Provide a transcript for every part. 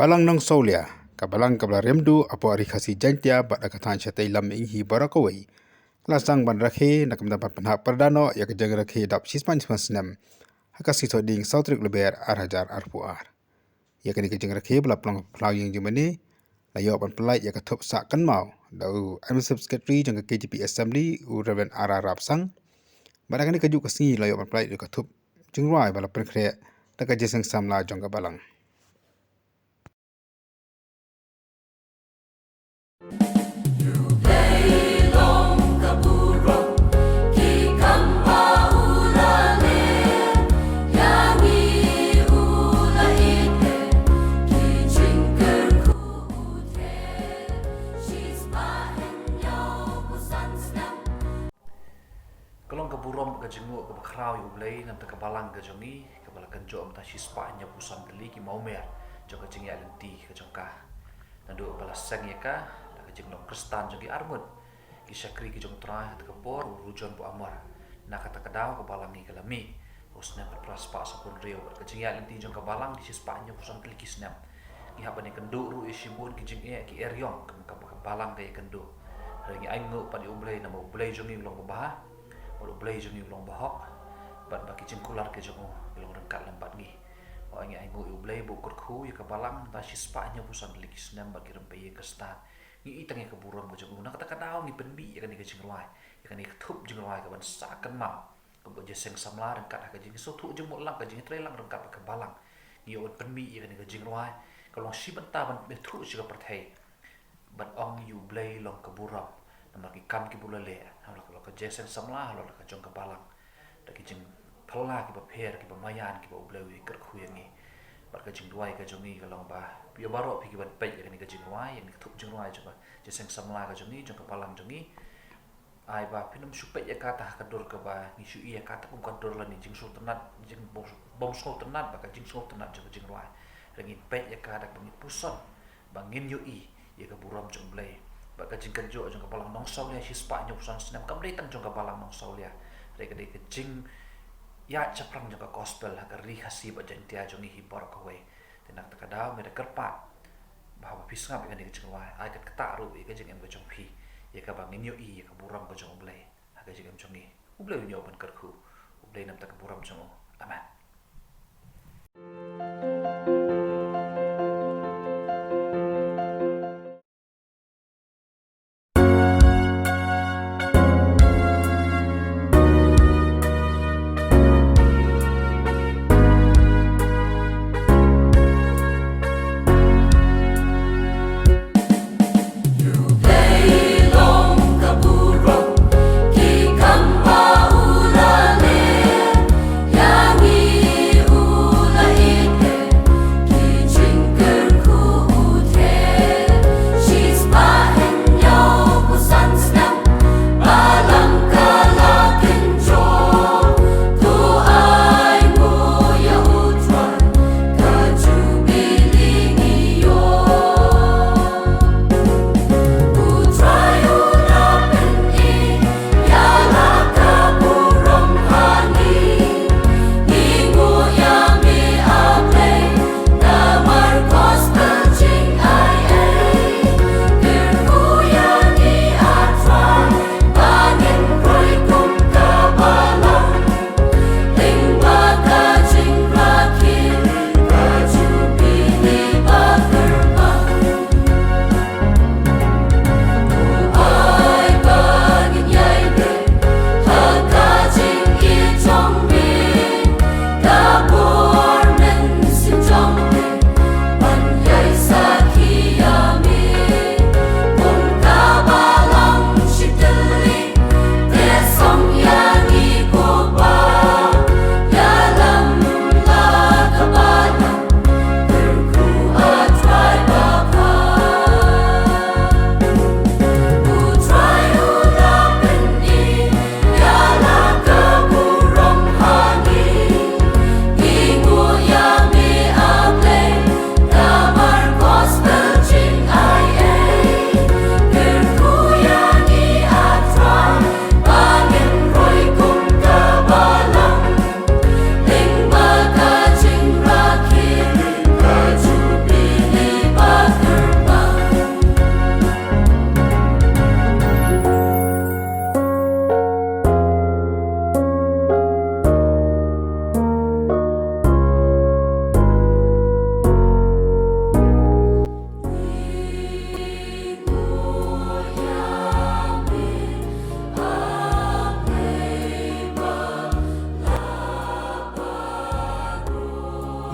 balang nong solia kabalang kabla remdu apo ari khasi jantia bat akathan chatai lam ing hi barakawai lasang ban rakhe nakam dapat panha perdano ya kejang rakhe dap sisman snem hakasi thoding sautrik leber arhajar arpuar ya kani kejang rakhe bla plong playing jemani layo ban pelai ya kathop sa kan mau dau administrative secretary jang KGP assembly u reven ararap sang badakani kaju kasi layo ban pelai kathop jingrai bala perkre taka jeseng samla jong balang. Kalong ka burom ka jengu ka bakraw yu blay nam ta kabalang ka jongi ka balakan jo am ta shispa nya pusan teli ki mau mer jo ka jengi alenti ka jongka nandu balasang ya ka ka jeng long kristan jongi armut ki syakri ki jong tra ta kapor rujon bu amar na kata kadaw ka balangi ka lami usna berpraspa sapun rio ka jengi alenti jong ka balang ki shispa nya pusan teli ki snam ki habane kendu ru isibun ki jeng ki eryong ka balang ka kendu rengi aingu pa di ublay na mo ublay jongi long bah Walau belai jungi ulong bahok, bat baki jengkular ke jungu ulong rengkat lembat ngi. Orang yang ingu ublay bukur ku ya kebalang ta sispanya pusan likis nem bagi rempai ke stan. Ngi itang ya keburon ke jungu. Nak kata kadau ngi penbi ya kan ke jengruai, ya kan ketup jengruai ke ban sakan mau. Kebo jeseng samla rengkat ke jengi sotu jemuk lang ke jengi trelang rengkat ke balang. Ngi on penbi ya kan ke jengruai. Kalau si benta ban betu juga pertai. Ban ong ublay long keburap. Nama ki kam ki bulale halo ka jesen samla halo ka jong ka balang da ki jing phla ki ba pher ki ba mayan ki ba ublewi ker khuyangi bar ka jing duai ka jongi ka long ba pi baro pi ki ban pe ka ni ka jing duai ni ka thup jing duai jong jesen samla ka jongi jong ka balang jongi ai ba pinam supe ya ka ta ka dor ka ba ni su iya ka ta pun ka dor la ni jing so tenat jing bom so tenat ba ka jing so tenat jong jing duai rengin pe ya ka da bangin puson bangin yu i ya ka buram jong blai baka jing kanjo jong kabalang nong saulia hispa nyop san snam kam dei tan jong kabalang nong saulia rek dei ke jing ya chaprang jong ka gospel ka ri khasi ba jantia jong hi bor ka we tenak ta kadau me kerpat bahwa pisngap ka ni jong wa ai ka taru ka jing em ka jong phi ya ka bang nyo i ka buram ka jong blai ha ka jing em jong ni ublai nyo ban kerku ublai nam ta ka buram jong aman. Kami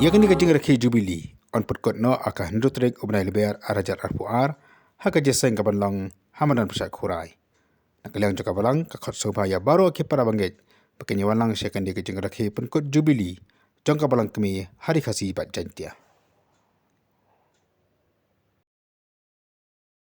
Ia kan dikajeng rakhi Jubilee on perkot no aka hendutrik ubnai leber arajat arpuar haka jeseng kaban long hamadan pusat kurai. Nakaliang joka balang kakot sobaya baru aki para bangget pakai walang syakan dikajeng rakhi perkot Jubilee jongka balang kami hari khasi bat jantia.